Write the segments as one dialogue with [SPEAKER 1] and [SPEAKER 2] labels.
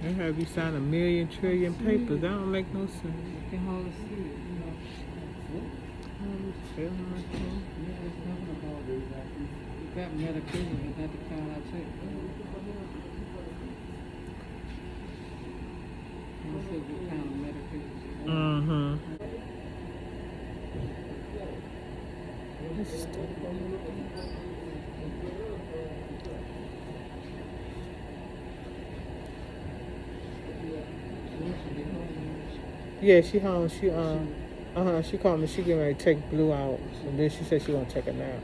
[SPEAKER 1] They have you sign a million trillion papers. That don't make no sense.
[SPEAKER 2] You can hold a seat. You know. You got medication, you got to count out check. You said you count medication.
[SPEAKER 1] Mm-hmm. Yeah, she home. She called me. She getting ready to take Blue out, and then she said she gonna take a nap.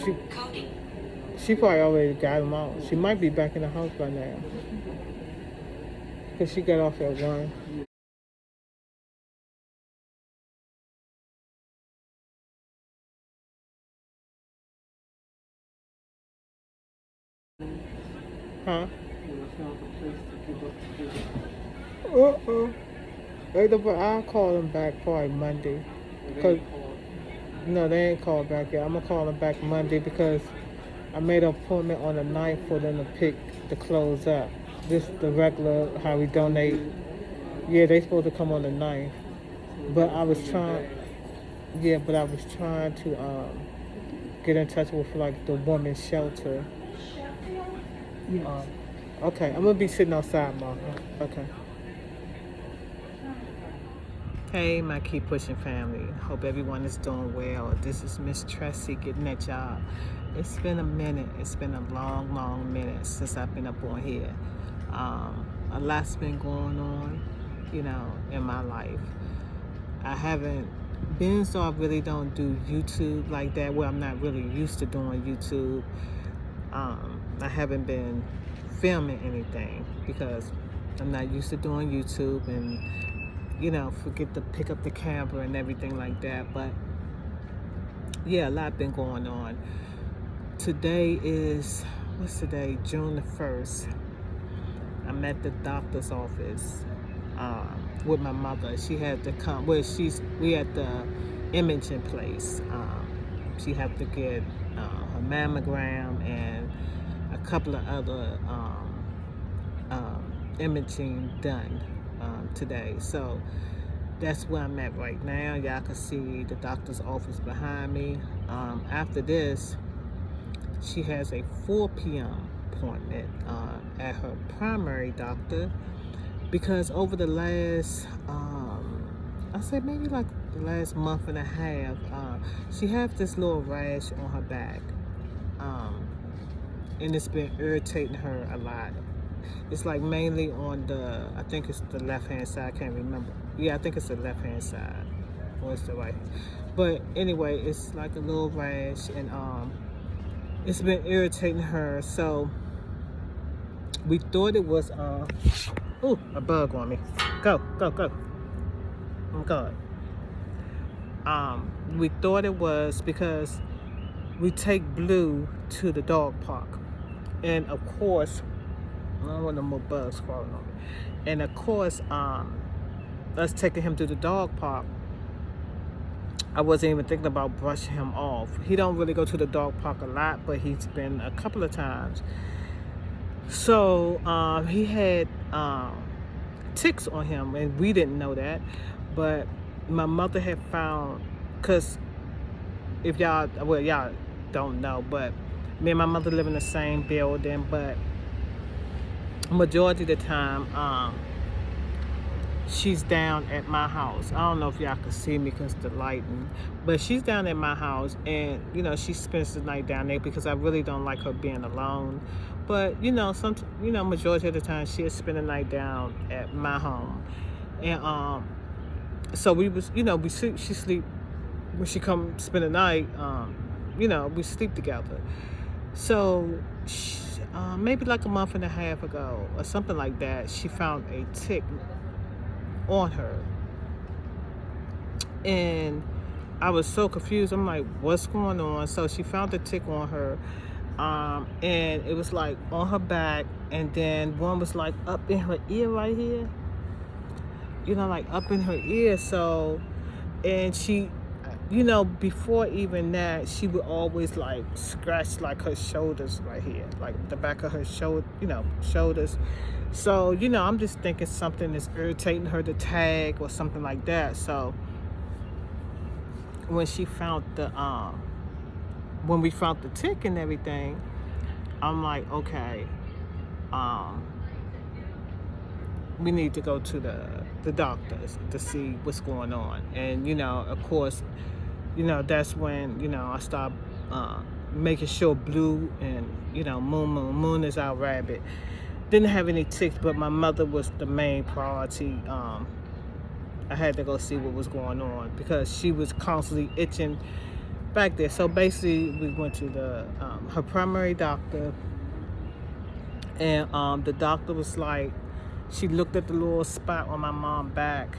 [SPEAKER 1] She she probably already got him out. She might be back in the house by now, cause she got off at 1. Huh? Later, but I'll call them back probably Monday. Cause no, they ain't called back yet. I'm gonna call them back Monday because I made an appointment on the 9th for them to pick the clothes up. This the regular how we donate. Yeah, they supposed to come on the 9th, but I was trying. Yeah, but I was trying to get in touch with like the women's shelter. Okay, I'm gonna be sitting outside, Mom. Okay. Hey, my Keep Pushing family. Hope everyone is doing well. This is Miss Tressie getting that job. It's been a minute. It's been a long, long minute since I've been up on here. A lot's been going on, in my life. I haven't been, so I really don't do YouTube like that. Well, I'm not really used to doing YouTube. I haven't been filming anything because I'm not used to doing YouTube and forget to pick up the camera and everything like that. But yeah, a lot been going on. Today is, what's today? June the 1st. I'm at the doctor's office with my mother. She had to come, we at the imaging place. She had to get her mammogram and a couple of other imaging done today. So that's where I'm at right now. Y'all can see the doctor's office behind me. After this, she has a 4 p.m. appointment at her primary doctor because over the last, I say maybe like the last month and a half, she has this little rash on her back, and it's been irritating her a lot. It's like mainly on I think it's the left-hand side, I can't remember. Yeah, I think it's the left-hand side, or it's the right. But anyway, it's like a little rash, and it's been irritating her. So we thought it was, ooh, a bug on me. Go, go, go. Oh God. We thought it was because we take Blue to the dog park. And of course, I don't want no more bugs crawling on me. And of course, us taking him to the dog park, I wasn't even thinking about brushing him off. He don't really go to the dog park a lot, but he's been a couple of times. So he had ticks on him, and we didn't know that. But my mother had found, because if y'all don't know, but me and my mother live in the same building, but majority of the time, she's down at my house. I don't know if y'all can see me because the lighting, but she's down at my house, and she spends the night down there because I really don't like her being alone. But majority of the time she'll spend the night down at my home, and so we was, we sleep. She sleep when she come spend the night. We sleep together. So maybe like a month and a half ago or something like that, she found a tick on her, and I was so confused. I'm like, what's going on? So she found the tick on her, and it was like on her back, and then one was like up in her ear right here, like up in her ear. So, and you know, before even that, she would always like scratch like her shoulders right here, like the back of her shoulder, you know, shoulders. So, you know, I'm just thinking something is irritating her to tag or something like that. So when she found the when we found the tick and everything, I'm like, okay, um, we need to go to the doctors to see what's going on. And, you know, of course, you know, that's when, you know, I start making sure Blue and, you know, Moon is our rabbit. Didn't have any ticks, but my mother was the main priority. I had to go see what was going on because she was constantly itching back there. So basically, we went to the her primary doctor, and the doctor was like, she looked at the little spot on my mom's back,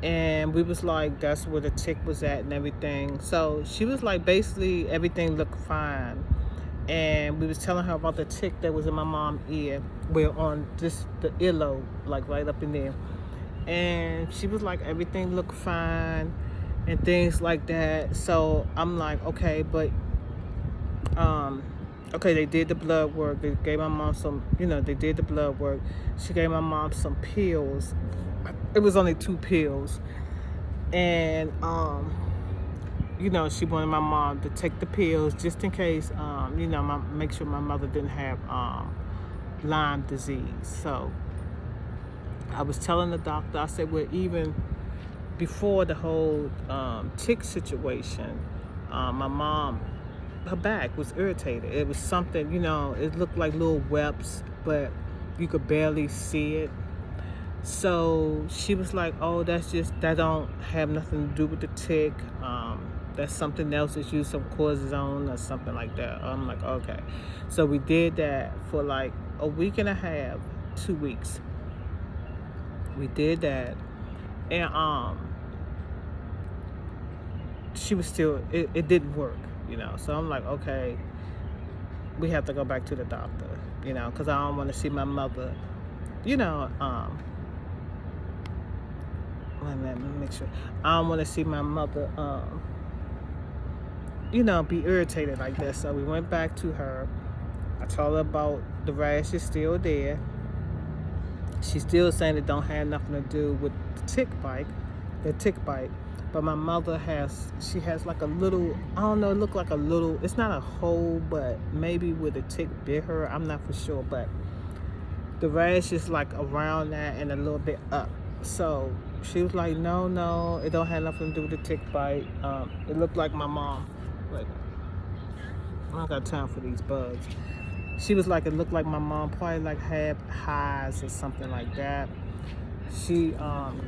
[SPEAKER 1] and we was like, that's where the tick was at and everything. So she was like, basically everything looked fine, and we was telling her about the tick that was in my mom's ear, where on just the earlobe, like right up in there. And she was like, everything looked fine and things like that. So I'm like, okay, but okay, they did the blood work. They gave my mom some, you know, they did the blood work. She gave my mom some pills. It was only 2 pills. And you know, she wanted my mom to take the pills just in case, you know, make sure my mother didn't have Lyme disease. So I was telling the doctor, I said, well, even before the whole tick situation, my mom, her back was irritated. It was something, you know, it looked like little webs, but you could barely see it. So she was like, oh, that's just, that don't have nothing to do with the tick. That's something else, that's used some cortisone or something like that. I'm like, okay. So we did that for like a week and a half, 2 weeks. We did that, and she was still, it didn't work, you know. So I'm like, okay, we have to go back to the doctor, you know, because I don't want to see my mother, you know, wait a minute, let me make sure. I don't want to see my mother, you know, be irritated like that. So we went back to her. I told her about the rash is still there. She's still saying it don't have nothing to do with the tick bite. But my mother she has like a little, I don't know, it looked like a little, it's not a hole, but maybe where the tick bit her, I'm not for sure. But the rash is like around that and a little bit up. So she was like, no, it don't have nothing to do with the tick bite. It looked like my mom, but I don't got time for these bugs. She was like, it looked like my mom probably like had highs or something like that. She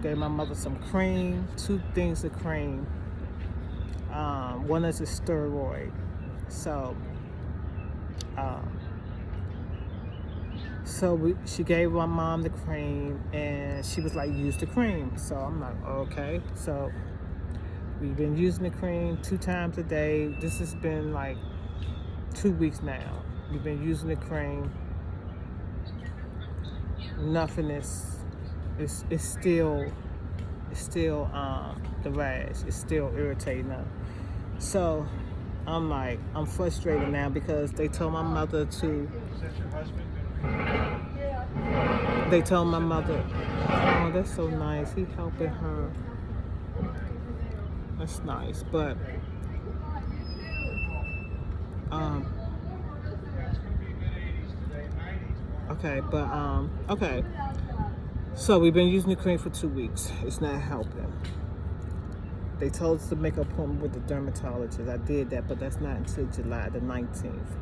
[SPEAKER 1] gave my mother some cream, 2 things of cream. One is a steroid. So, she gave my mom the cream, and she was like, use the cream. So I'm like, okay. So we've been using the cream 2 times a day. This has been like 2 weeks now. We've been using the cream. Nothing is, it's still the rash is still irritating her. So I'm like, I'm frustrated now because they told my mother to, oh, that's so nice, he helping her. That's nice. But okay. So we've been using the cream for 2 weeks. It's not helping. They told us to make an appointment with the dermatologist. I did that, but that's not until July the 19th.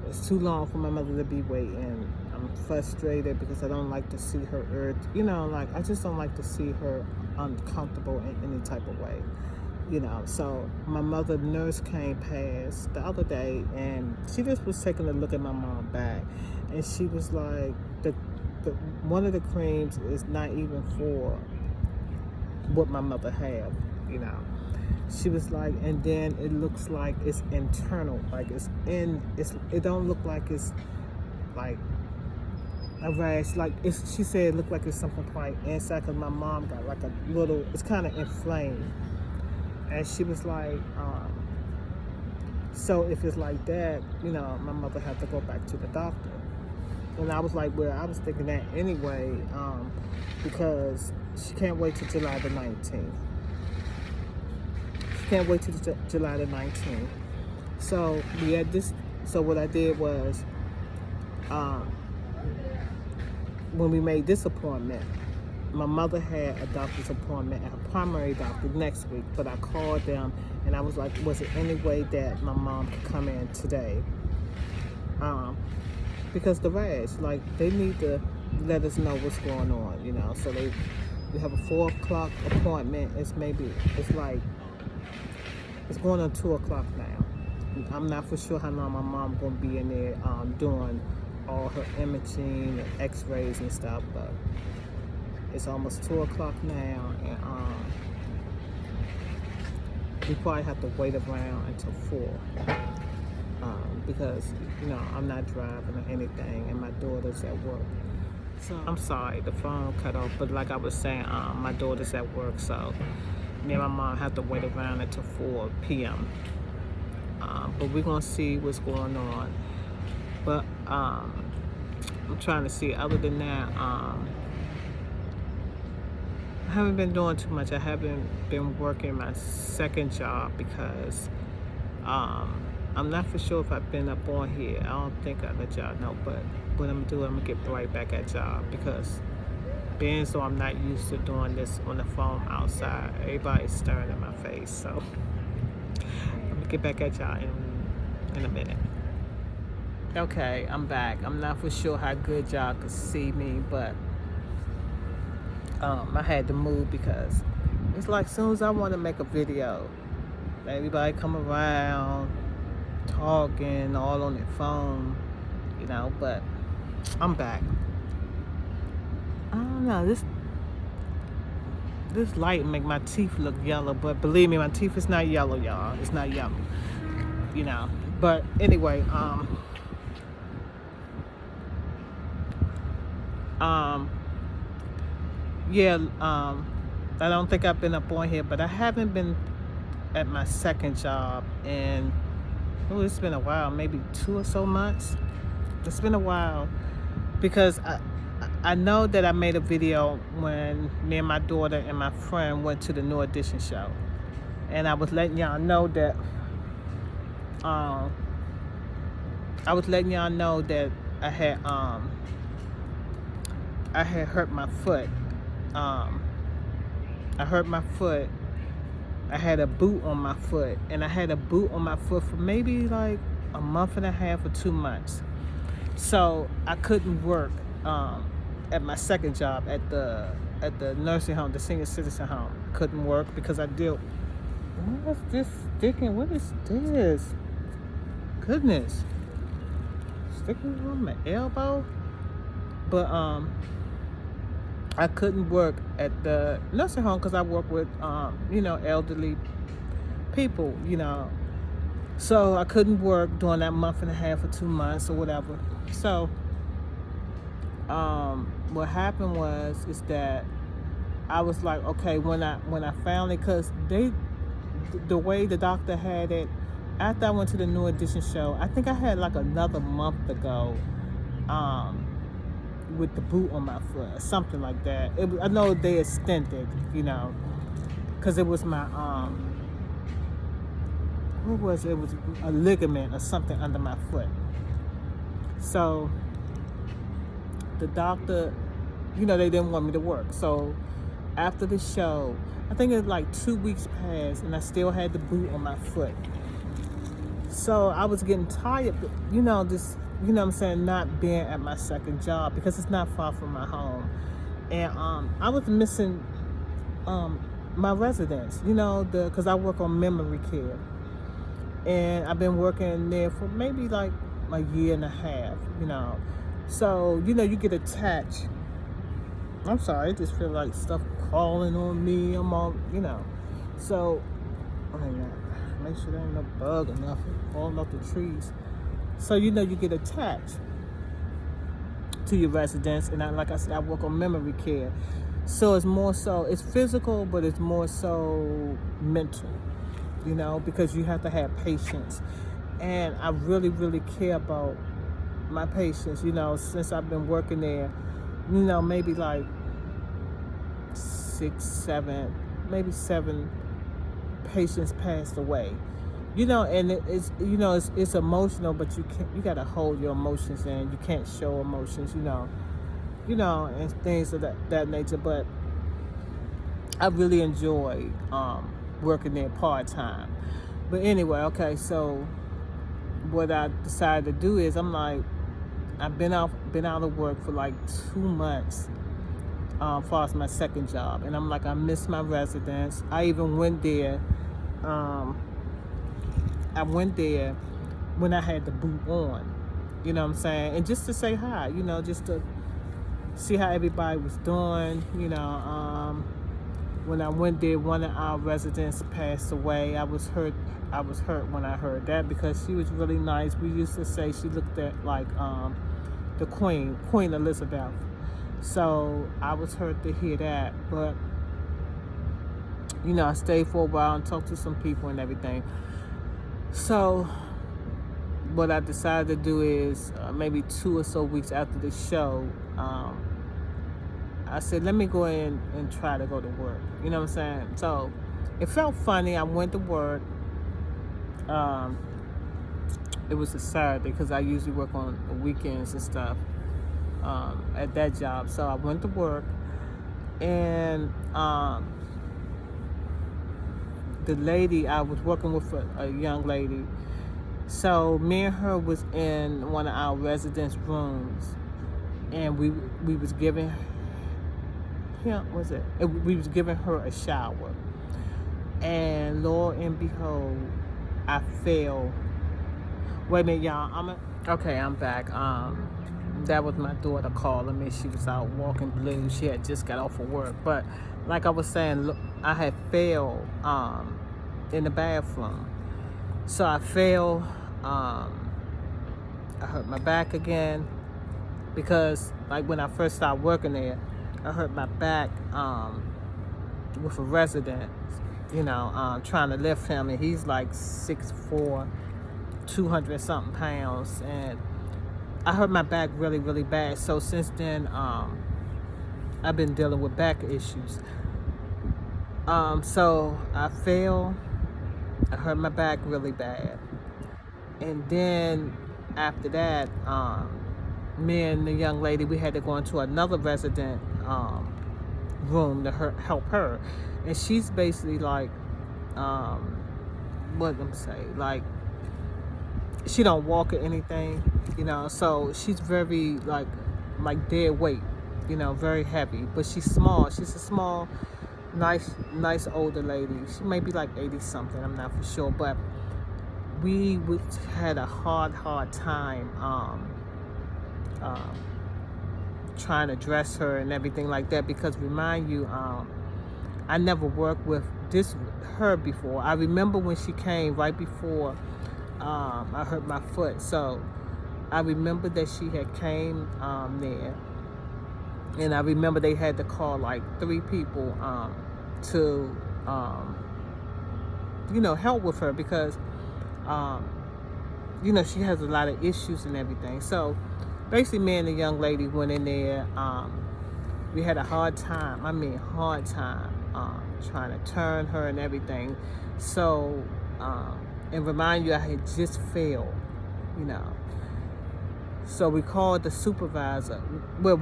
[SPEAKER 1] It's too long for my mother to be waiting. I'm frustrated because I don't like to see her you know, like, I just don't like to see her uncomfortable in any type of way. You know, so my mother nurse came past the other day, and she just was taking a look at my mom's back, and she was like, one of the creams is not even for what my mother have, you know. She was like, and then it looks like it's internal, like it don't look like it's like a rash, like she said it looked like it's something probably inside, because my mom got like a little, it's kind of inflamed. And she was like, so if it's like that, you know, my mother had to go back to the doctor. And I was like, well, I was thinking that anyway, because she can't wait till July the 19th. She can't wait till July the 19th. So we had this. So what I did was, when we made this appointment, my mother had a doctor's appointment at her primary doctor next week, but I called them and I was like, was there any way that my mom could come in today? Because the rash, like, they need to let us know what's going on, you know. So we have a 4 o'clock appointment. It's going on 2 o'clock now. I'm not for sure how long my mom's gonna be in there doing all her imaging and x-rays and stuff, but it's almost 2 o'clock now, and we probably have to wait around until 4, because, you know, I'm not driving or anything, and my daughter's at work. So I'm sorry, the phone cut off, but like I was saying, my daughter's at work, so me and my mom have to wait around until 4 p.m. But we're gonna see what's going on. But I'm trying to see. Other than that, I haven't been doing too much. I haven't been working my second job because I'm not for sure if I've been up on here. I don't think I let y'all know, but what I'm gonna do, I'm gonna get right back at y'all, because being so I'm not used to doing this on the phone outside, everybody's staring at my face. So I'm gonna get back at y'all in a minute. Okay, I'm back. I'm not for sure how good y'all could see me, but I had to move because it's like as soon as I want to make a video, everybody come around talking all on their phone, you know. But I'm back. I don't know, this light make my teeth look yellow, but believe me, my teeth is not yellow, y'all. It's not yellow, you know. But anyway, yeah, I don't think I've been up on here, but I haven't been at my second job in, it's been a while, maybe 2 or so months. It's been a while, because I know that I made a video when me and my daughter and my friend went to the New Edition show, and I was letting y'all know that I had hurt my foot. I hurt my foot. I had a boot on my foot, and I had a boot on my foot for maybe like a month and a half or 2 months. So I couldn't work at my second job at the nursing home, the senior citizen home. I couldn't work because I dealt. What's this sticking? What is this? Goodness, sticking on my elbow. But I couldn't work at the nursing home because I work with you know, elderly people, you know. So I couldn't work during that month and a half or 2 months or whatever. So what happened is that I was like, okay, when I finally, because the way the doctor had it, after I went to the New Edition show, I think I had like another month to go with the boot on my foot, something like that. I know they extended, you know, because it was my what was it? It was a ligament or something under my foot. So the doctor, you know, they didn't want me to work. So after the show, I think it was like 2 weeks passed, and I still had the boot on my foot. So I was getting tired, you know, just, you know what I'm saying, not being at my second job because it's not far from my home. And I was missing my residence, you know, because I work on memory care. And I've been working there for maybe like a year and a half, you know. So, you know, you get attached. I'm sorry, I just feel like stuff crawling on me. I'm all, you know. So, oh my God, make sure there ain't no bug or nothing falling off the trees. So, you know, you get attached to your residence. And like I said, I work on memory care. So it's more so, it's physical, but it's more so mental. you know, because you have to have patience. And I really, really care about my patients, you know, since I've been working there, you know, maybe like 6, 7, maybe 7 patients passed away. You know, and it's, you know, it's emotional, but you got to hold your emotions in. You can't show emotions, you know, and things of that nature. But I really enjoy working there part time. But anyway, okay, so what I decided to do is I'm like, I've been out of work for like 2 months, far as my second job, and I'm like, I miss my residence. I even went there. I went there when I had the boot on, you know what I'm saying, and just to say hi, you know, just to see how everybody was doing, you know. When I went there, one of our residents passed away. I was hurt when I heard that, because she was really nice. We used to say she looked at like the Queen Elizabeth. So I was hurt to hear that, but you know, I stayed for a while and talked to some people and everything. So what I decided to do is maybe 2 or so weeks after the show, I said, let me go in and try to go to work. You know what I'm saying? So it felt funny. I went to work. It was a Saturday, because I usually work on the weekends and stuff at that job. So I went to work, and the lady I was working with, a young lady. So me and her was in one of our residence rooms, and we was giving we was giving her a shower, and lo and behold, I fell. Wait a minute, y'all. Okay, I'm back. That was my daughter calling me. She was out walking Blue. She had just got off of work, but like I was saying, look, I had fell in the bathroom. So I fell. I hurt my back again, because like when I first started working there, I hurt my back with a resident, you know, trying to lift him, and he's like 6'4", 200 something pounds, and I hurt my back really, really bad. So since then, I've been dealing with back issues. So I fell, I hurt my back really bad, and then after that, me and the young lady, we had to go into another resident room to help her, and she's basically like, what I'm saying, like, she don't walk or anything, you know, so she's very like dead weight, you know, very heavy, but she's small. She's a small, nice older lady. She may be like 80 something, I'm not for sure, but we had a hard time trying to dress her and everything like that, because remind you, I never worked with her before. I remember when she came right before I hurt my foot, so I remember that she had came there, and I remember they had to call like 3 people to you know, help with her, because you know, she has a lot of issues and everything. So basically, me and the young lady went in there. We had a hard time, trying to turn her and everything. So, and remind you, I had just failed, you know. So we called the supervisor. Well,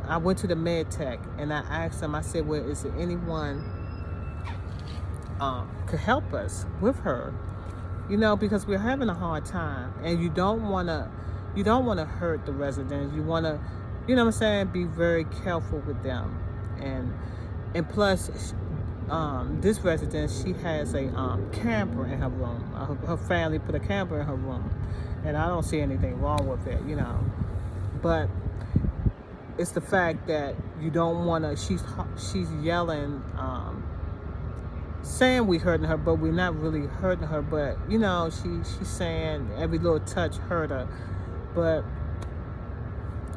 [SPEAKER 1] I went to the med tech, and I asked him, I said, well, is there anyone could help us with her? You know, because we're having a hard time, and you don't want to hurt the residents. You want to, you know what I'm saying, be very careful with them. And plus, this resident, she has a camper in her room. Her family put a camper in her room, and I don't see anything wrong with it, you know. But it's the fact that you don't want to. She's yelling, saying we hurting her, but we're not really hurting her. But you know, she's saying every little touch hurt her. But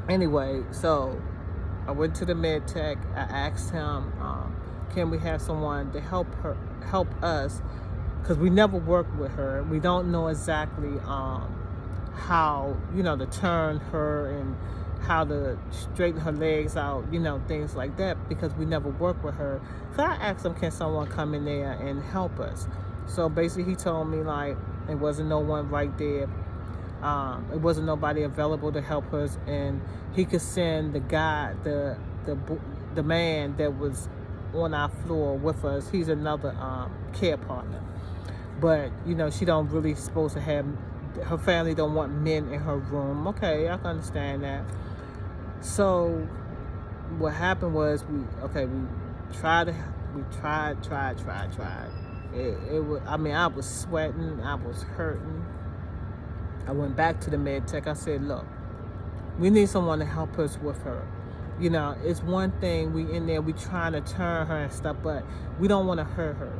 [SPEAKER 1] anyway, so I went to the med tech. I asked him, can we have someone to help us because we never worked with her. We don't know exactly how, to turn her and how to straighten her legs out, things like that, because we never worked with her. So I asked him, can someone come in there and help us? So basically he told me, like, it wasn't no one right there. It wasn't nobody available to help us, and he could send the guy, the man that was on our floor with us. He's another care partner, but she don't really supposed to have, her family don't want men in her room. Okay, I can understand that. So what happened was we tried. It was, I was sweating, I was hurting. I went back to the med tech. I said, look, we need someone to help us with her. It's one thing, we in there, we trying to turn her and stuff, but we don't want to hurt her.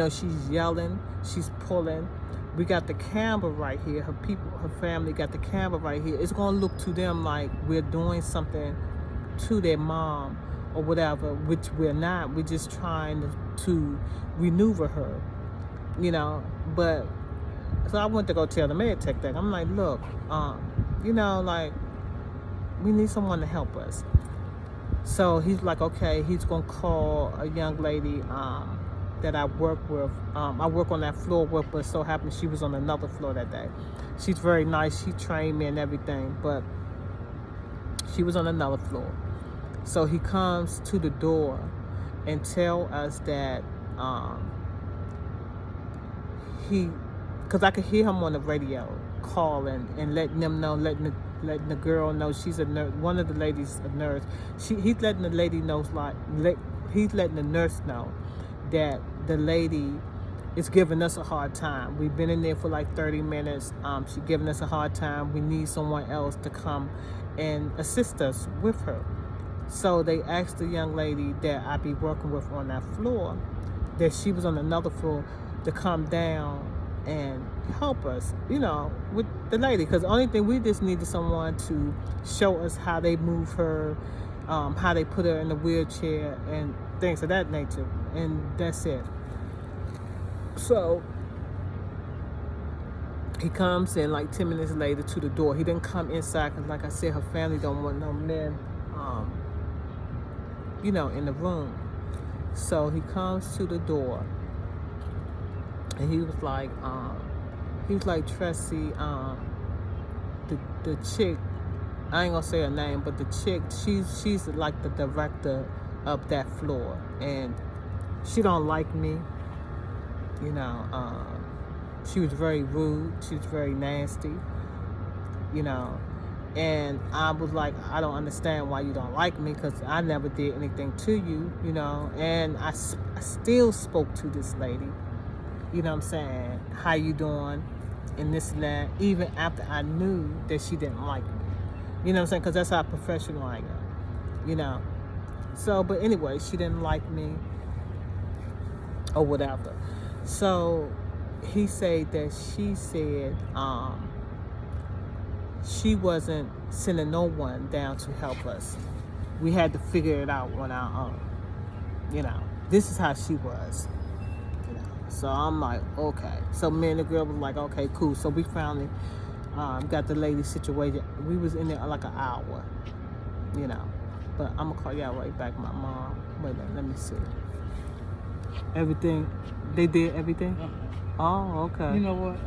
[SPEAKER 1] She's yelling, she's pulling. We got the camera right here. Her family got the camera right here. It's going to look to them like we're doing something to their mom or whatever, which we're not. We're just trying to maneuver her, but so I went to go tell the med tech that. I'm like, look, we need someone to help us. So he's like, okay, he's gonna call a young lady that I work with. I work on that floor with, but so happened she was on another floor that day. She's very nice. She trained me and everything, but she was on another floor. So he comes to the door and tell us that because I could hear him on the radio calling and letting them know, letting the girl know she's a nurse. One of the ladies a nurse. He's letting the lady know, he's letting the nurse know that the lady is giving us a hard time. We've been in there for like 30 minutes. She's giving us a hard time. We need someone else to come and assist us with her. So they asked the young lady that I be working with on that floor, that she was on another floor, to come down and help us, with the lady. Because the only thing, we just needed someone to show us how they move her, how they put her in the wheelchair and things of that nature. And that's it. So he comes in like 10 minutes later to the door. He didn't come inside because, like I said, her family don't want no men, in the room. So he comes to the door. And he was like, Tressie, the chick, I ain't gonna say her name, but the chick, she's like the director of that floor, and she don't like me. She was very rude. She was very nasty. And I was like, I don't understand why you don't like me, because I never did anything to you, And I still spoke to this lady. You know what I'm saying? How you doing? And this and that. Even after I knew that she didn't like me. You know what I'm saying? Because that's how professional I am. So, but anyway, she didn't like me or whatever. So he said that she said she wasn't sending no one down to help us. We had to figure it out on our own. This is how she was. So I'm like, okay. So me and the girl was like, okay, cool. So we finally got the lady situated. We was in there like an hour, But I'm gonna call y'all right back, my mom. Wait a minute, let me see. Everything, they did everything? Oh, okay.
[SPEAKER 2] You know what?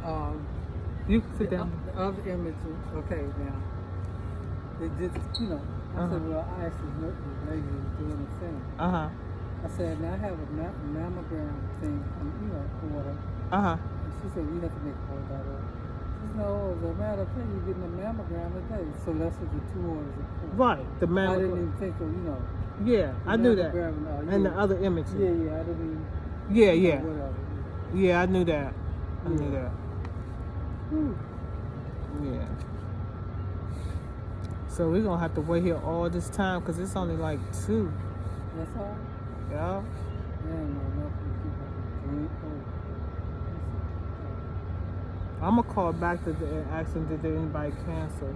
[SPEAKER 1] You can sit down.
[SPEAKER 2] The other image, okay, now. They did, I said, well, I asked the lady who was doing the thing. I said, now I have a mammogram thing, order. And she said, you have to make $4. She said, no, as a matter of fact, you're getting a mammogram a day. So that's what the 2 orders are for.
[SPEAKER 1] Right, the mammogram.
[SPEAKER 2] I didn't even think of,
[SPEAKER 1] Yeah, I knew that. And the other images.
[SPEAKER 2] Yeah, I didn't even.
[SPEAKER 1] Yeah.
[SPEAKER 2] Whatever.
[SPEAKER 1] Yeah, I knew that. I knew that. Yeah. So we're going to have to wait here all this time because it's only like 2.
[SPEAKER 2] That's all?
[SPEAKER 1] Yeah. I'm going to call back and ask them, did anybody cancel?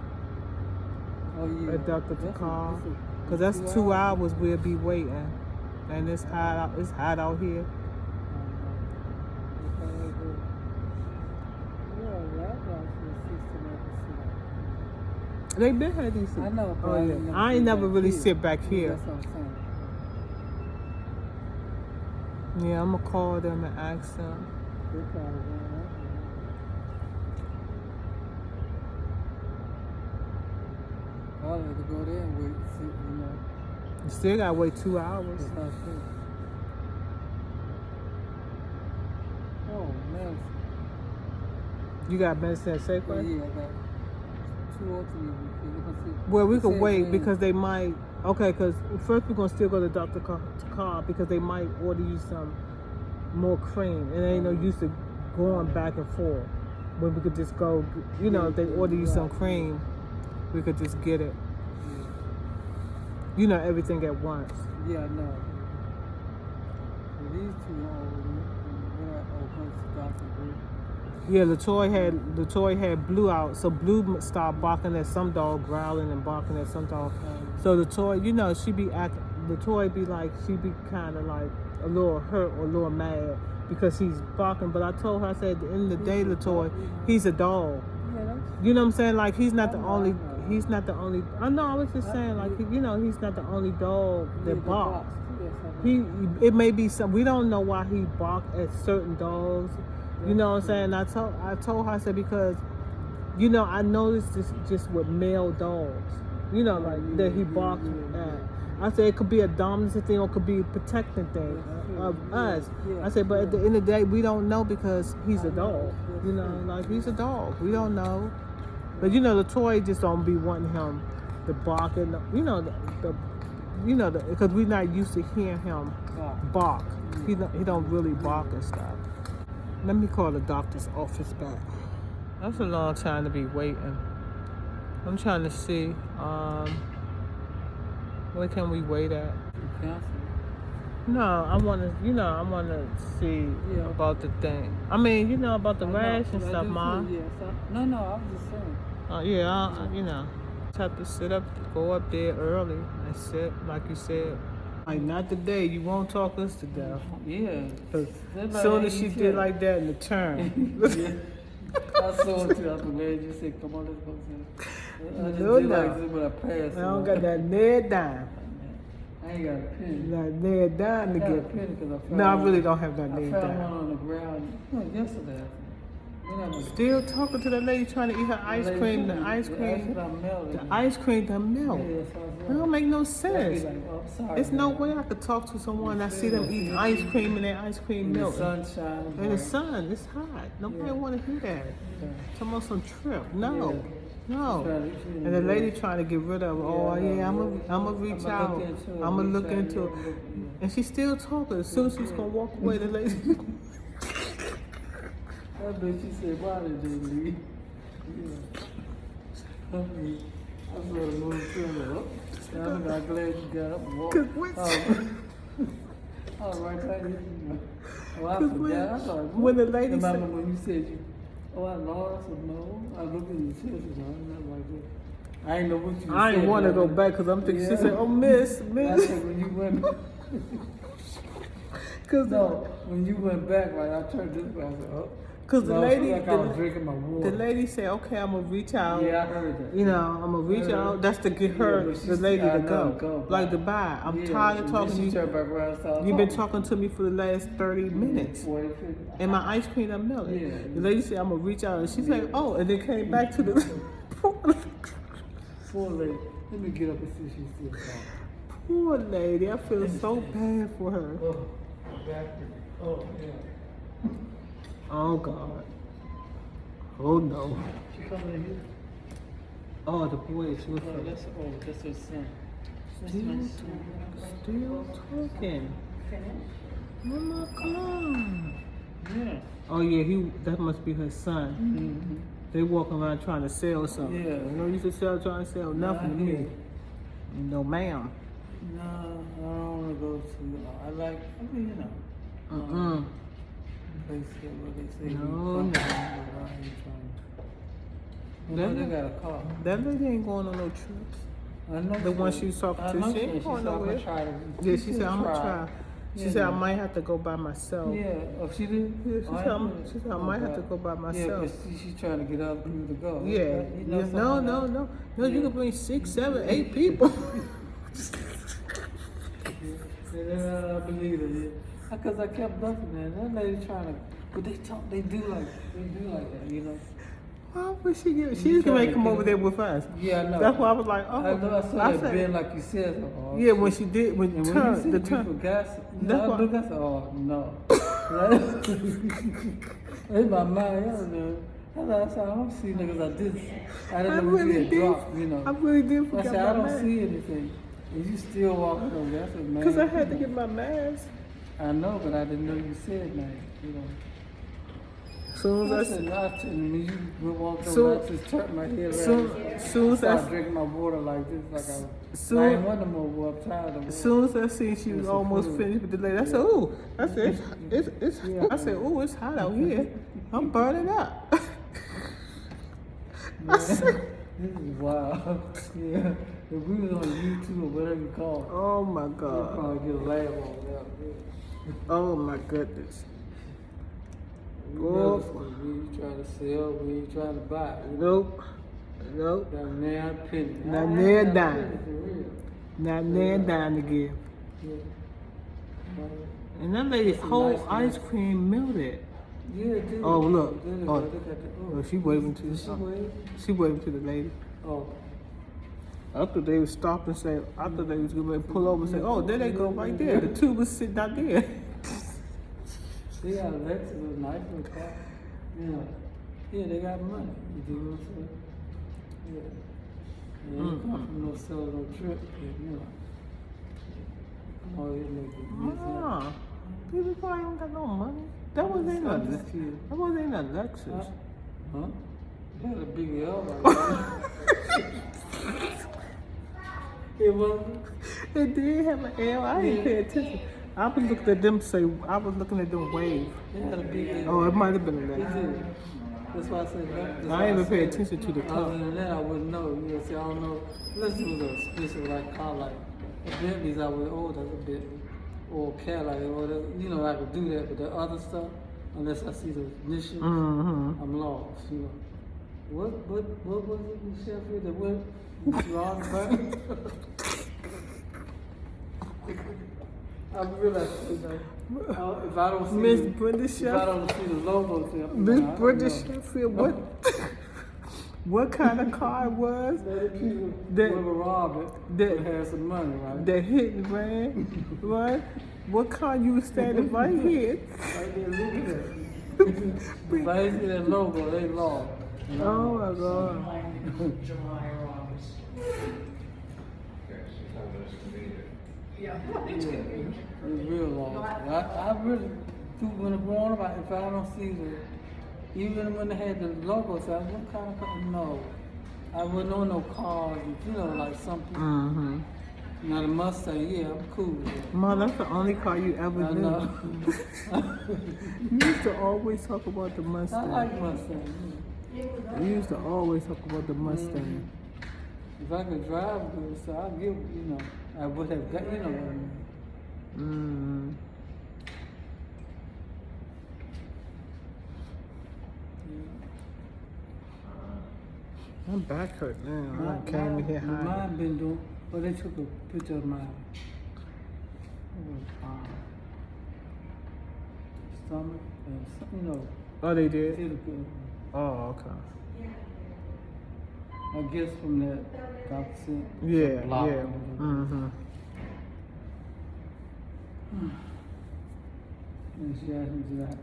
[SPEAKER 2] Oh, yeah.
[SPEAKER 1] A doctor to call. Because that's 2 hours we'll be waiting. And it's hot out here. They been had these.
[SPEAKER 2] I know, but
[SPEAKER 1] Oh, yeah.
[SPEAKER 2] never
[SPEAKER 1] I ain't
[SPEAKER 2] sit
[SPEAKER 1] never
[SPEAKER 2] back
[SPEAKER 1] really
[SPEAKER 2] here.
[SPEAKER 1] sit back
[SPEAKER 2] Yeah,
[SPEAKER 1] here.
[SPEAKER 2] that's what I'm saying.
[SPEAKER 1] Yeah, I'm gonna call them and ask them.
[SPEAKER 2] They probably going up there. I'll have to go there and wait and see, you know.
[SPEAKER 1] You still gotta wait 2 hours.
[SPEAKER 2] That's not true. Oh, man.
[SPEAKER 1] You got medicine at
[SPEAKER 2] Yeah,
[SPEAKER 1] Safeway?
[SPEAKER 2] I got 2 or 3 weeks.
[SPEAKER 1] Well, we
[SPEAKER 2] It
[SPEAKER 1] could
[SPEAKER 2] said
[SPEAKER 1] wait
[SPEAKER 2] when-
[SPEAKER 1] because they might. Okay, because first we're gonna still go to Dr. Carr because they might order you some more cream. And ain't no use to going back and forth. When we could just go, you know, if they order you some cream, we could just get it. You know, everything at once.
[SPEAKER 2] Yeah, I know. So these 2 are old. When I opened Dr. Blue.
[SPEAKER 1] Yeah, Latoya had Blue out, so Blue started barking at some dog, growling and barking at some dog. So Latoya, you know, Latoya be like, she be kind of like a little hurt or a little mad because he's barking. But I told her, I said, at the end of the day, Latoya, he's a dog.
[SPEAKER 2] Yeah, that's
[SPEAKER 1] You know what I'm saying? Like he's not the
[SPEAKER 2] I know,
[SPEAKER 1] only.
[SPEAKER 2] I know.
[SPEAKER 1] He's not the only. I know. I was just saying, like you know, he's not the only dog
[SPEAKER 2] yeah,
[SPEAKER 1] that
[SPEAKER 2] the
[SPEAKER 1] barks.
[SPEAKER 2] box. Yes, I know.
[SPEAKER 1] It may be some. We don't know why he barked at certain dogs. You know what I'm saying? I told her, I said, because, you know, I noticed this just with male dogs. You know, like that he barks at. I said it could be a dominance thing or it could be a protecting thing of us. I said, but at the end of the day, we don't know because he's a dog. You know, like he's a dog. We don't know. But you know, Latoya just don't be wanting him to bark and because we're not used to hearing him bark. He don't really bark and stuff. Let me call the doctor's office back. That's a long time to be waiting. I'm trying to see where can we wait at. No, I wanna see about the thing. I mean, you know about the rash and stuff, Ma.
[SPEAKER 2] No, I was just saying.
[SPEAKER 1] You know, just have to sit up, go up there early and sit, like you said. Like, not today, you won't talk us to death.
[SPEAKER 2] Yeah.
[SPEAKER 1] As soon as she did like that in the turn.
[SPEAKER 2] I saw it too. I was glad you said, come on, let's go see. I just
[SPEAKER 1] No,
[SPEAKER 2] did
[SPEAKER 1] no.
[SPEAKER 2] like this when I passed.
[SPEAKER 1] I don't got that near dime.
[SPEAKER 2] I ain't got a pen.
[SPEAKER 1] That near dime to
[SPEAKER 2] I got a
[SPEAKER 1] get.
[SPEAKER 2] pen because I found
[SPEAKER 1] No, I
[SPEAKER 2] one.
[SPEAKER 1] really don't have that
[SPEAKER 2] I
[SPEAKER 1] near
[SPEAKER 2] found
[SPEAKER 1] dime.
[SPEAKER 2] one on the ground yesterday. Then I was
[SPEAKER 1] Still talking to the lady trying to eat her ice cream. The ice cream. The ice cream, the milk. That don't make no sense. There's no way I could talk to someone that see them eating ice cream and their ice cream milk.
[SPEAKER 2] Sunshine.
[SPEAKER 1] In the sun, it's hot. Nobody want to hear that. Talking about some trip. No. No. And the lady trying to get rid of, I'm gonna reach out. I'm gonna look into it. And she's still talking. As soon as she's gonna walk away, the lady.
[SPEAKER 2] That bitch, she said, why did they leave? Yeah. I saw the movie film. I'm glad you got up and walked. Oh, right there. Oh, I forgot. I thought,
[SPEAKER 1] when the lady
[SPEAKER 2] remember
[SPEAKER 1] said,
[SPEAKER 2] when you said I lost or no? I looked in the children's I like that. I ain't know what you said.
[SPEAKER 1] I ain't want to go back because I'm thinking, she said, oh, miss.
[SPEAKER 2] I said, when you went
[SPEAKER 1] Cause
[SPEAKER 2] no, when you went back, right, I turned this way, I said, oh.
[SPEAKER 1] Because the
[SPEAKER 2] No,
[SPEAKER 1] lady,
[SPEAKER 2] like I was drinking my water.
[SPEAKER 1] the lady said, "Okay, I'm gonna reach out.
[SPEAKER 2] Yeah, I heard that.
[SPEAKER 1] You know, I'm gonna reach out. That's to get her,
[SPEAKER 2] but
[SPEAKER 1] the lady
[SPEAKER 2] I
[SPEAKER 1] to
[SPEAKER 2] know,
[SPEAKER 1] go, like to buy. I'm
[SPEAKER 2] Yeah,
[SPEAKER 1] tired of
[SPEAKER 2] and
[SPEAKER 1] talking
[SPEAKER 2] then
[SPEAKER 1] to
[SPEAKER 2] she
[SPEAKER 1] you.
[SPEAKER 2] turned back around and started
[SPEAKER 1] You've been
[SPEAKER 2] talking.
[SPEAKER 1] talking to me for the last 30 minutes,
[SPEAKER 2] 40, 50.
[SPEAKER 1] and my ice cream and milk.
[SPEAKER 2] Yeah.
[SPEAKER 1] The lady said, "I'm gonna reach out," and she's like, "Oh," and then came back to the
[SPEAKER 2] Poor lady. Let me get up and see if she's still talking.
[SPEAKER 1] poor lady. I feel so bad for her.
[SPEAKER 2] Oh, back. Oh, yeah.
[SPEAKER 1] Oh God. Oh no.
[SPEAKER 2] She coming in here?
[SPEAKER 1] Oh, the boy is with
[SPEAKER 2] Oh,
[SPEAKER 1] her.
[SPEAKER 2] that's her son.
[SPEAKER 1] Still talking. Mama, come on.
[SPEAKER 2] Yeah.
[SPEAKER 1] Oh yeah, that must be her son.
[SPEAKER 2] Mm-hmm.
[SPEAKER 1] They walk around trying to sell something.
[SPEAKER 2] Yeah.
[SPEAKER 1] You know, you should trying to sell nothing to me. No, ma'am.
[SPEAKER 2] No, I don't want to go to. I mean, you know. They say what they say.
[SPEAKER 1] No, no.
[SPEAKER 2] They got a car.
[SPEAKER 1] That lady ain't going on no trips.
[SPEAKER 2] I know
[SPEAKER 1] The one she was talking to, she ain't going nowhere. Yeah, she said, I'm gonna try. She said I might have to go by myself.
[SPEAKER 2] Yeah, oh, she did?
[SPEAKER 1] Yeah, she said I might have to go by myself.
[SPEAKER 2] Yeah, but she's trying to get other people to go.
[SPEAKER 1] Yeah. No. You can bring 6, 7, 8 people.
[SPEAKER 2] Yeah, I believe it. Yeah. Because I kept looking, man. That lady trying to, but they do like that, you know.
[SPEAKER 1] Why would she get? She's gonna come over there with us.
[SPEAKER 2] Yeah, I know.
[SPEAKER 1] That's why I was like, oh.
[SPEAKER 2] I know. I saw that Ben, like you said. Oh,
[SPEAKER 1] yeah, when she did, when the turn.
[SPEAKER 2] The gas.
[SPEAKER 1] That's why.
[SPEAKER 2] I said, oh no. In my mind, I don't know. I don't see niggas like this. I didn't know
[SPEAKER 1] really
[SPEAKER 2] we had dropped, you know.
[SPEAKER 1] I really did
[SPEAKER 2] I
[SPEAKER 1] forget
[SPEAKER 2] said, I
[SPEAKER 1] my
[SPEAKER 2] don't
[SPEAKER 1] mask.
[SPEAKER 2] see anything. And you still walking over there. I said, man.
[SPEAKER 1] Because I had to get my mask.
[SPEAKER 2] I know, but I didn't know you said that, you know.
[SPEAKER 1] Soon
[SPEAKER 2] I
[SPEAKER 1] as
[SPEAKER 2] said, not to me, you walked
[SPEAKER 1] Soon-
[SPEAKER 2] over, I just turned my head around.
[SPEAKER 1] soon as
[SPEAKER 2] Started
[SPEAKER 1] I,
[SPEAKER 2] drinking my water like this, like I
[SPEAKER 1] Soon-
[SPEAKER 2] ain't want no more water, I'm tired of water.
[SPEAKER 1] soon as I seen she was
[SPEAKER 2] It's
[SPEAKER 1] almost
[SPEAKER 2] food.
[SPEAKER 1] finished with the lady, I said, ooh. I said, it's I said, ooh, it's hot out here. I'm burning up. I said,
[SPEAKER 2] This is wild. Yeah. If we was on YouTube or whatever you call it,
[SPEAKER 1] oh my
[SPEAKER 2] we'd
[SPEAKER 1] God.
[SPEAKER 2] probably get a laugh on that.
[SPEAKER 1] Oh my goodness.
[SPEAKER 2] We
[SPEAKER 1] Oh.
[SPEAKER 2] know this, we ain't trying to sell, we ain't trying to buy.
[SPEAKER 1] Nope. Nope.
[SPEAKER 2] That man penny.
[SPEAKER 1] Not near a
[SPEAKER 2] That
[SPEAKER 1] dime.
[SPEAKER 2] penny for real.
[SPEAKER 1] Not near down to give.
[SPEAKER 2] Yeah.
[SPEAKER 1] And that lady's
[SPEAKER 2] It's a
[SPEAKER 1] whole
[SPEAKER 2] nice
[SPEAKER 1] ice cream melted.
[SPEAKER 2] Yeah, dude.
[SPEAKER 1] Oh, look.
[SPEAKER 2] Look
[SPEAKER 1] Oh.
[SPEAKER 2] at the,
[SPEAKER 1] Oh, she waving to
[SPEAKER 2] Did she wave?
[SPEAKER 1] She waving to the lady.
[SPEAKER 2] Oh.
[SPEAKER 1] I thought they would stop and say, I thought they was going to pull over and say, oh, there they go right there. The two was sitting out there.
[SPEAKER 2] They got Lexus with nice little car. You know. Yeah, they got money. You do what I'm saying? Yeah. They ain't come from no solo trip, you know. Oh, you make it.
[SPEAKER 1] Nah, people probably don't got no money. That wasn't a Lexus.
[SPEAKER 2] Huh? You had a big L right there. It wasn't?
[SPEAKER 1] It did have an L. I didn't pay attention. I was looking at them say, I was looking at them wave.
[SPEAKER 2] It had a big L.
[SPEAKER 1] Oh, it might have been a
[SPEAKER 2] It
[SPEAKER 1] Lexus.
[SPEAKER 2] did. That's why I said that. That's
[SPEAKER 1] I
[SPEAKER 2] why
[SPEAKER 1] didn't even pay
[SPEAKER 2] said-
[SPEAKER 1] attention to the car.
[SPEAKER 2] Other than that, I wouldn't know. You know, see, I don't know. Unless it was a specific like car, like a Bentley's, I would, oh, that's a Bentley. Or a Cadillac, or that, you know, I could do that. But the other stuff, unless I see the initials,
[SPEAKER 1] Mm-hmm.
[SPEAKER 2] I'm lost. You know. What was it in Sheffield that went wrong back? I realize, you know, if I don't see
[SPEAKER 1] Miss
[SPEAKER 2] the,
[SPEAKER 1] Brenda
[SPEAKER 2] if I
[SPEAKER 1] Sheffield.
[SPEAKER 2] don't see the logo, then I'm
[SPEAKER 1] Miss
[SPEAKER 2] like, I don't
[SPEAKER 1] Brenda
[SPEAKER 2] know.
[SPEAKER 1] Sheffield, what kind of car it was?
[SPEAKER 2] Let people
[SPEAKER 1] That-
[SPEAKER 2] whoever robbed it
[SPEAKER 1] that-
[SPEAKER 2] would have some money, right?
[SPEAKER 1] That hit and ran, right? What car you was standing right here?
[SPEAKER 2] Right there, look at that. If I ain't see that logo, they lost. You know?
[SPEAKER 1] Oh my God.
[SPEAKER 3] July or August.
[SPEAKER 2] It's real lost. I really do when it growing up, if I don't see the, even when they had the logo, so what kind of car? No. I wouldn't know no cars, you know, like something.
[SPEAKER 1] Mm-hmm.
[SPEAKER 2] Now the Mustang, yeah, I'm cool with it.
[SPEAKER 1] Mom, that's the only car you ever
[SPEAKER 2] I
[SPEAKER 1] knew.
[SPEAKER 2] know.
[SPEAKER 1] You used to always talk about the
[SPEAKER 2] I
[SPEAKER 1] Mustang.
[SPEAKER 2] like Mustang.
[SPEAKER 1] You used to always talk about the Mustang.
[SPEAKER 2] If I could drive good, so I'll give, you know, I would have got, you know what I mean.
[SPEAKER 1] Mm. My back hurt now. I came in here high.
[SPEAKER 2] Mine been doing, well, they took a picture of my stomach and, you know,
[SPEAKER 1] Oh, they did?
[SPEAKER 2] did a good,
[SPEAKER 1] Oh, okay.
[SPEAKER 2] I guess from that Dr. Sid.
[SPEAKER 1] Yeah,
[SPEAKER 2] block
[SPEAKER 1] yeah.
[SPEAKER 2] or whatever.
[SPEAKER 1] Mm-hmm.
[SPEAKER 2] And she asked me to that.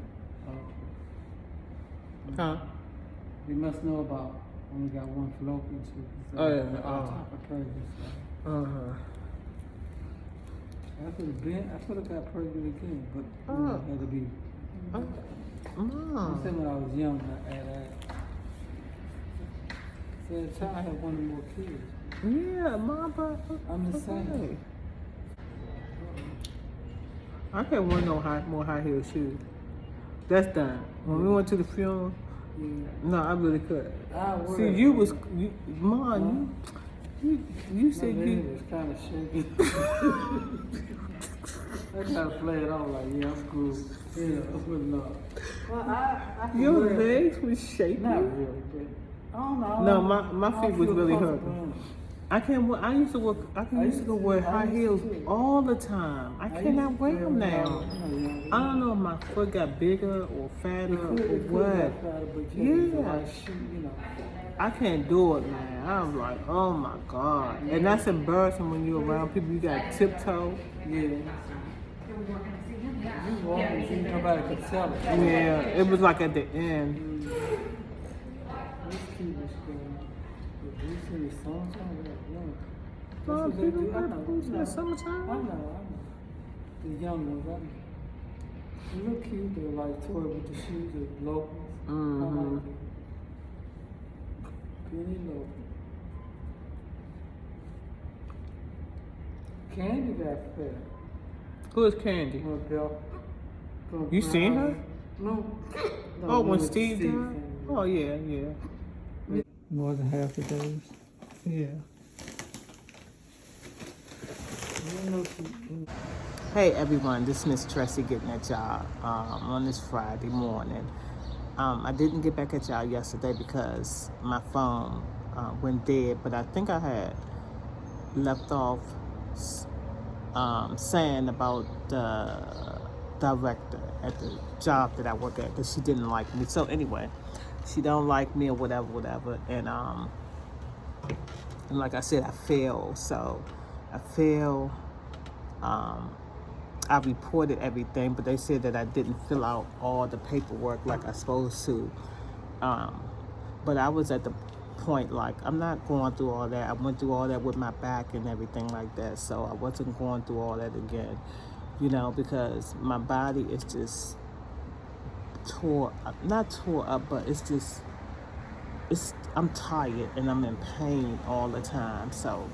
[SPEAKER 1] Huh?
[SPEAKER 2] They must know about, only got one fallopian tube. So
[SPEAKER 1] Oh, yeah,
[SPEAKER 2] on
[SPEAKER 1] oh.
[SPEAKER 2] top of pregnant stuff.
[SPEAKER 1] Uh-huh.
[SPEAKER 2] I could have got pregnant again, but you know,
[SPEAKER 1] Oh.
[SPEAKER 2] it had to be. I
[SPEAKER 1] Mom.
[SPEAKER 2] said when I was young, I had said at the time I had one more kids.
[SPEAKER 1] Yeah, Mom, but
[SPEAKER 2] I'm just saying.
[SPEAKER 1] okay. I can't wear no more high heel shoes. That's done. When we went to the funeral,
[SPEAKER 2] Yeah.
[SPEAKER 1] no, I really could.
[SPEAKER 2] I would.
[SPEAKER 1] See, Mom, you
[SPEAKER 2] My
[SPEAKER 1] said
[SPEAKER 2] leg
[SPEAKER 1] you.
[SPEAKER 2] was kind of shaky. I gotta play it off like, yeah, I'm cool. Yeah, but no. Well, I can
[SPEAKER 1] Your
[SPEAKER 2] wear it.
[SPEAKER 1] legs was shaking.
[SPEAKER 2] Not really, but I don't know.
[SPEAKER 1] No,
[SPEAKER 2] I
[SPEAKER 1] my
[SPEAKER 2] don't
[SPEAKER 1] feet was
[SPEAKER 2] feel
[SPEAKER 1] really
[SPEAKER 2] comfortable
[SPEAKER 1] hurting.
[SPEAKER 2] in it.
[SPEAKER 1] I can't. I used to work. I used to go wear high heels all the time. I cannot wear them now. I don't know if my foot got bigger or fatter or what. Yeah. I can't do it, man. I'm like, oh my God. And that's embarrassing when you're around people. You got tiptoe.
[SPEAKER 2] Yeah. You walk and see nobody could tell it.
[SPEAKER 1] Yeah, it was like at the end.
[SPEAKER 2] This kid was going. You see the sunshine?
[SPEAKER 1] Oh,
[SPEAKER 2] That's what they
[SPEAKER 1] people
[SPEAKER 2] do. I
[SPEAKER 1] got
[SPEAKER 2] know.
[SPEAKER 1] boots in the
[SPEAKER 2] I
[SPEAKER 1] summertime.
[SPEAKER 2] know. The young ones, I know. They look cute. They're like toy with the shoes, the locals. I like it. Penny local. Candy got fat.
[SPEAKER 1] Who is Candy?
[SPEAKER 2] Her belt.
[SPEAKER 1] You seen her?
[SPEAKER 2] No.
[SPEAKER 1] Oh, when Steve died? Oh, yeah.
[SPEAKER 2] More than half the days.
[SPEAKER 1] Yeah.
[SPEAKER 2] You know,
[SPEAKER 1] Hey everyone, this is Miss Tressie getting at y'all on this Friday morning. I didn't get back at y'all yesterday because my phone went dead, but I think I had left off saying about the director at the job that I work at, that she didn't like me. So anyway, she don't like me or whatever. And like I said, I failed. So I failed. I reported everything, but they said that I didn't fill out all the paperwork like I supposed to. But I was at the point, like, I'm not going through all that. I went through all that with my back and everything like that, so I wasn't going through all that again, because my body is just not tore up, but it's just, I'm tired and I'm in pain all the time. So,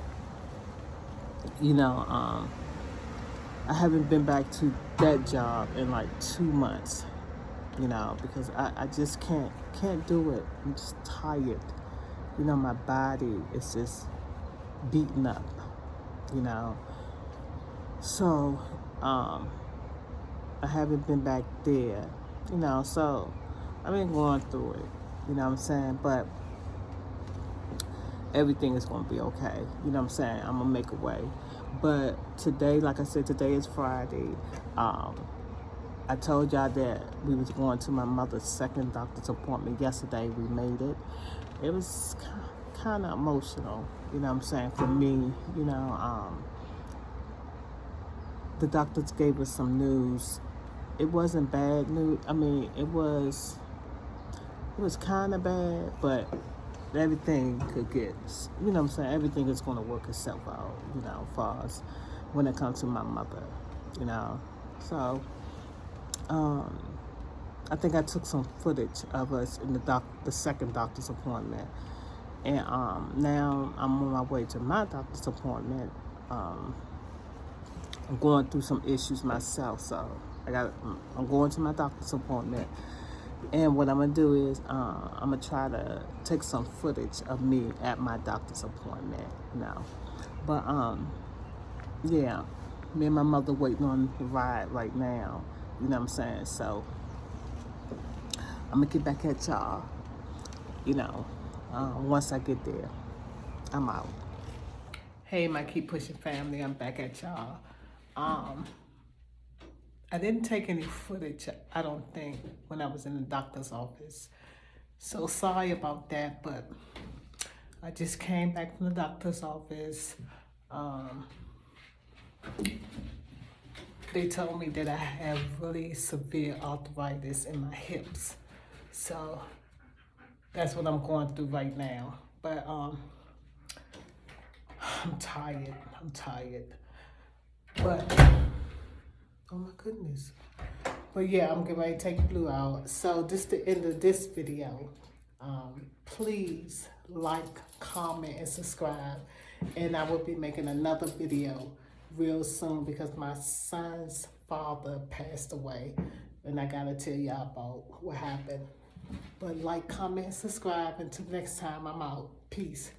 [SPEAKER 1] I haven't been back to that job in like 2 months, because I just can't do it. I'm just tired. My body is just beaten up, So, I haven't been back there, so I've been going through it, you know what I'm saying? But everything is going to be okay, you know what I'm saying? I'm going to make a way. But today, like I said, today is Friday. I told y'all that we was going to my mother's second doctor's appointment yesterday. We made it. It was kind of emotional, you know what I'm saying, for me. The doctors gave us some news. It wasn't bad news. I mean, it was kind of bad, but everything could get, you know what I'm saying, everything is going to work itself out, for us when it comes to my mother, So, I think I took some footage of us in the second doctor's appointment. And now I'm on my way to my doctor's appointment. I'm going through some issues myself, so I'm going to my doctor's appointment. And what I'm going to do is I'm going to try to take some footage of me at my doctor's appointment, But, yeah, me and my mother waiting on the ride right now, you know what I'm saying? So I'm going to get back at y'all, once I get there. I'm out. Hey, my Keep Pushing family, I'm back at y'all. I didn't take any footage, I don't think, when I was in the doctor's office. So sorry about that, but I just came back from the doctor's office. They told me that I have really severe arthritis in my hips. So that's what I'm going through right now. But I'm tired. But oh my goodness. But yeah, I'm getting ready to take Blue out. So this is the end of this video. Please like, comment, and subscribe. And I will be making another video real soon because my son's father passed away. And I gotta tell y'all about what happened. But like, comment, and subscribe. Until next time, I'm out. Peace.